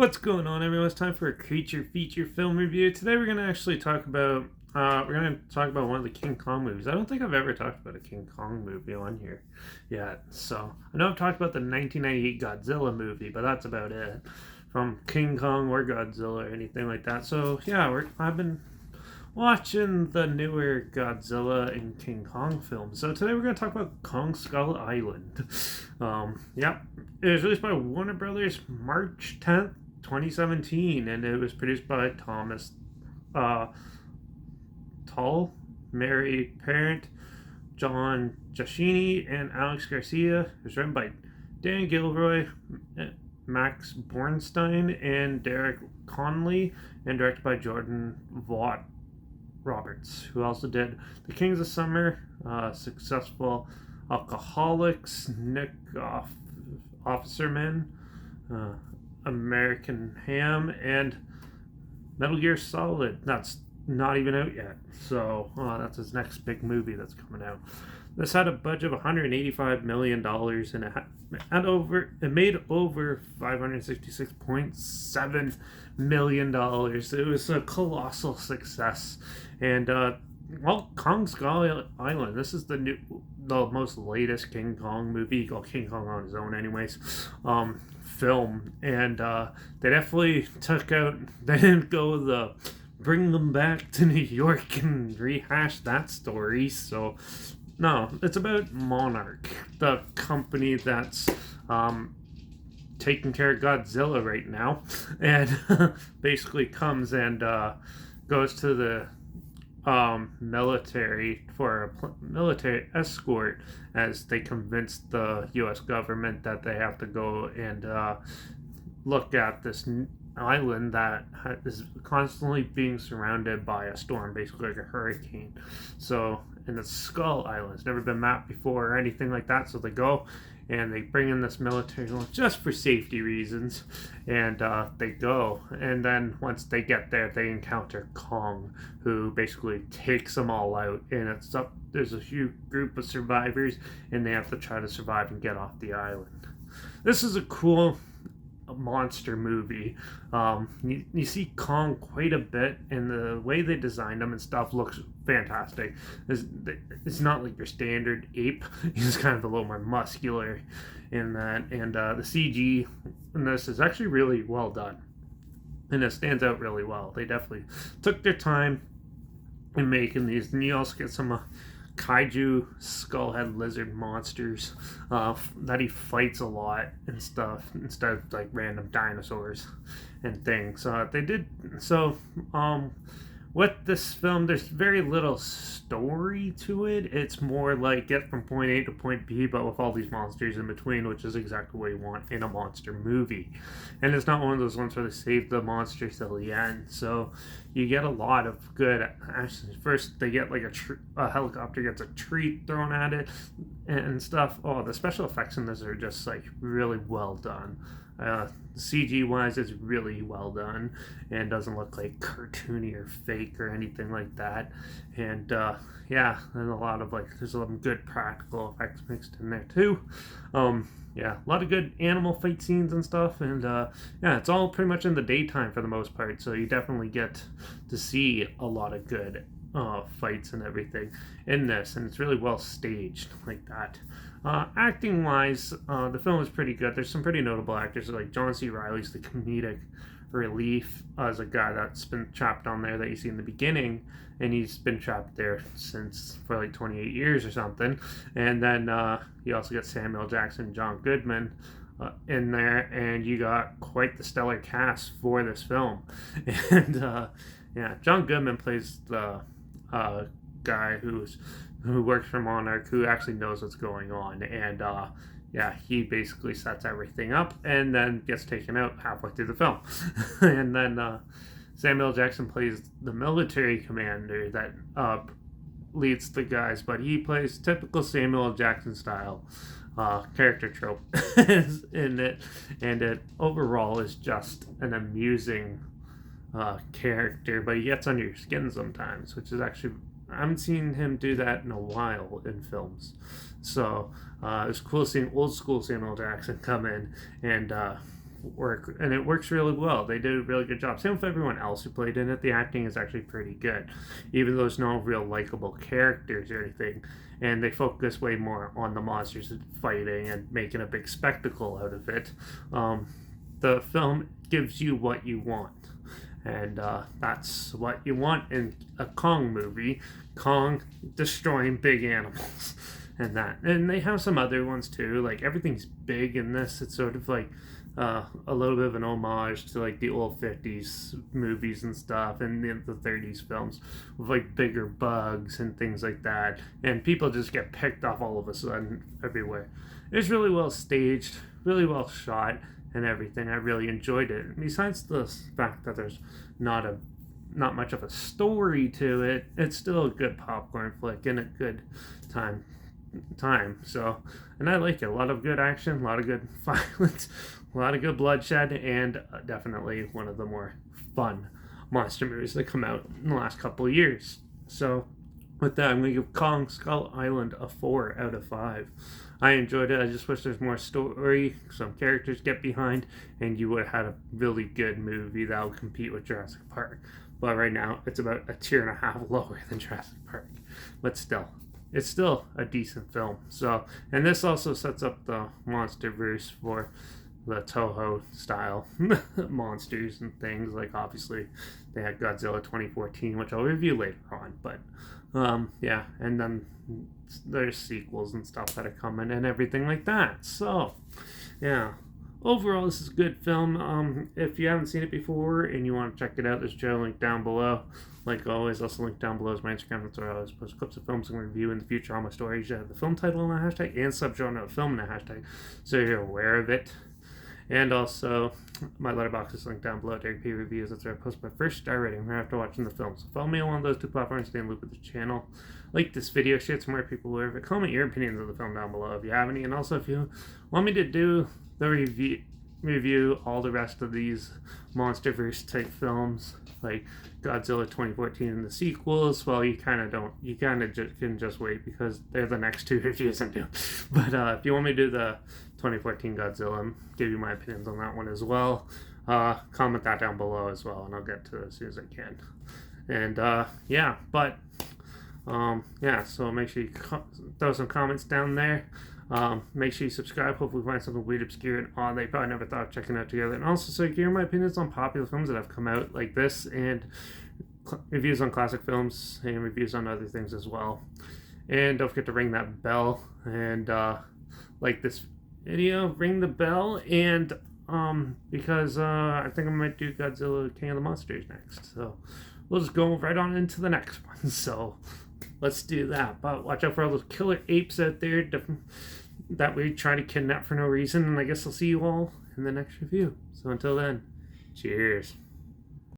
What's going on, everyone? It's time for a creature feature film review. Today we're going to actually talk about one of the King Kong movies. I don't think I've ever talked about a King Kong movie on here yet. So I know I've talked about the 1998 Godzilla movie, but that's about it. From King Kong or Godzilla or anything like that. So yeah, I've been watching the newer Godzilla and King Kong films. So today we're going to talk about Kong Skull Island. Yep, it was released by Warner Brothers March 10th, 2017, and it was produced by Thomas Tull, Mary Parent, John Giacchini, and Alex Garcia. It was written by Dan Gilroy, Max Bornstein, and Derek Conley, and directed by Jordan Vaught Roberts, who also did The Kings of Summer, Successful Alcoholics, Nick Officerman, American Ham, and Metal Gear Solid. That's not even out yet, so that's his next big movie that's coming out. This had a budget of $185 million, and it made over $566.7 million. It was a colossal success, and Kong Skull Island. This is the most latest King Kong movie. Well, King Kong on his own, anyways. Film, and they definitely took out. They didn't go the bring them back to New York and rehash that story. So no, it's about Monarch, the company that's taking care of Godzilla right now, and basically comes and goes to the military for a military escort, as they convince the U.S. government that they have to go and look at this island that is constantly being surrounded by a storm, basically like a hurricane. So, and it's Skull Island. It's never been mapped before or anything like that. So they go and they bring in this military just for safety reasons, and they go. And then once they get there, they encounter Kong, who basically takes them all out. And there's a huge group of survivors, and they have to try to survive and get off the island. This is a cool monster movie. You see Kong quite a bit, and the way they designed him and stuff looks fantastic. It's not like your standard ape. He's kind of a little more muscular in that, and the CG in this is actually really well done, and it stands out really well. They definitely took their time in making these, and you also get some kaiju skullhead lizard monsters that he fights a lot and stuff, instead of like random dinosaurs and things. With this film, there's very little story to it. It's more like get from point A to point B, but with all these monsters in between, which is exactly what you want in a monster movie. And it's not one of those ones where they save the monsters till the end. So you get a lot of good. Actually, first they get like a helicopter gets a tree thrown at it and stuff. Oh, the special effects in this are just like really well done. CG wise, it's really well done and doesn't look like cartoony or fake or anything like that. And yeah, and a lot of there's some good practical effects mixed in there too. Yeah, a lot of good animal fight scenes and stuff, and yeah, it's all pretty much in the daytime for the most part, so you definitely get to see a lot of good fights and everything in this, and it's really well staged like that. Acting wise, the film is pretty good. There's some pretty notable actors like John C. Reilly's the comedic relief as a guy that's been trapped on there that you see in the beginning, and he's been trapped there for like 28 years or something. And then you also got Samuel Jackson and John Goodman in there, and you got quite the stellar cast for this film. And yeah, John Goodman plays the guy who works for Monarch, who actually knows what's going on, and yeah, he basically sets everything up and then gets taken out halfway through the film. And then Samuel Jackson plays the military commander that leads the guys, but he plays typical Samuel Jackson style character trope in it, and it overall is just an amusing character, but he gets under your skin sometimes, which is actually, I haven't seen him do that in a while in films. So it's cool seeing old school Samuel Jackson come in and work, and it works really well. They did a really good job. Same with everyone else who played in it. The acting is actually pretty good, even though there's no real likable characters or anything. And they focus way more on the monsters fighting and making a big spectacle out of it. The film gives you what you want. And that's what you want in a Kong movie. Kong destroying big animals. And they have some other ones too. Like, everything's big in this. It's sort of like a little bit of an homage to like the old 50s movies and stuff, and the 30s films with like bigger bugs and things like that. And people just get picked off all of a sudden everywhere. It's really well staged, really well shot, and everything. I really enjoyed it. Besides the fact that there's not much of a story to it, it's still a good popcorn flick and a good time. So, and I like it. A lot of good action, a lot of good violence, a lot of good bloodshed, and definitely one of the more fun monster movies that come out in the last couple of years. So, with that, I'm going to give Kong Skull Island a 4 out of 5. I enjoyed it. I just wish there's more story, some characters get behind, and you would have had a really good movie that would compete with Jurassic Park. But right now, it's about a tier and a half lower than Jurassic Park. But still, it's still a decent film. So, and this also sets up the MonsterVerse for the Toho style monsters and things. Like, obviously, they had Godzilla 2014, which I'll review later on. But yeah, and then there's sequels and stuff that are coming and everything like that. So, yeah. Overall, this is a good film. If you haven't seen it before and you want to check it out, there's a channel link down below. Like always, also link down below is my Instagram. That's where I always post clips of films and review in the future. All my stories, you have the film title in the hashtag and subgenre of film in the hashtag, so you're aware of it. And also, my Letterbox is linked down below. Derek P Reviews. That's where I post my first star rating right after watching the film. So follow me along those two platforms. Stay in loop with the channel. Like this video, share it so more people aware of it. Comment your opinions of the film down below if you have any. And also, if you want me to do the review all the rest of these MonsterVerse type films, like Godzilla 2014 and the sequels, well, you kind of don't. You kind of can just wait because they're the next two reviews I'm doing. But if you want me to do the 2014 Godzilla and give you my opinions on that one as well, comment that down below as well, and I'll get to it as soon as I can. And yeah, but yeah, so make sure you throw some comments down there. Make sure you subscribe. Hopefully find something weird, obscure, and odd that you probably never thought of checking out together. And also, so you can hear my opinions on popular films that have come out like this, and reviews on classic films, and reviews on other things as well. And don't forget to ring that bell, and like this video, ring the bell, and because I think I might do Godzilla King of the Monsters next. So we'll just go right on into the next one. So let's do that. But watch out for all those killer apes out there that we try to kidnap for no reason. And I guess I'll see you all in the next review. So until then, cheers.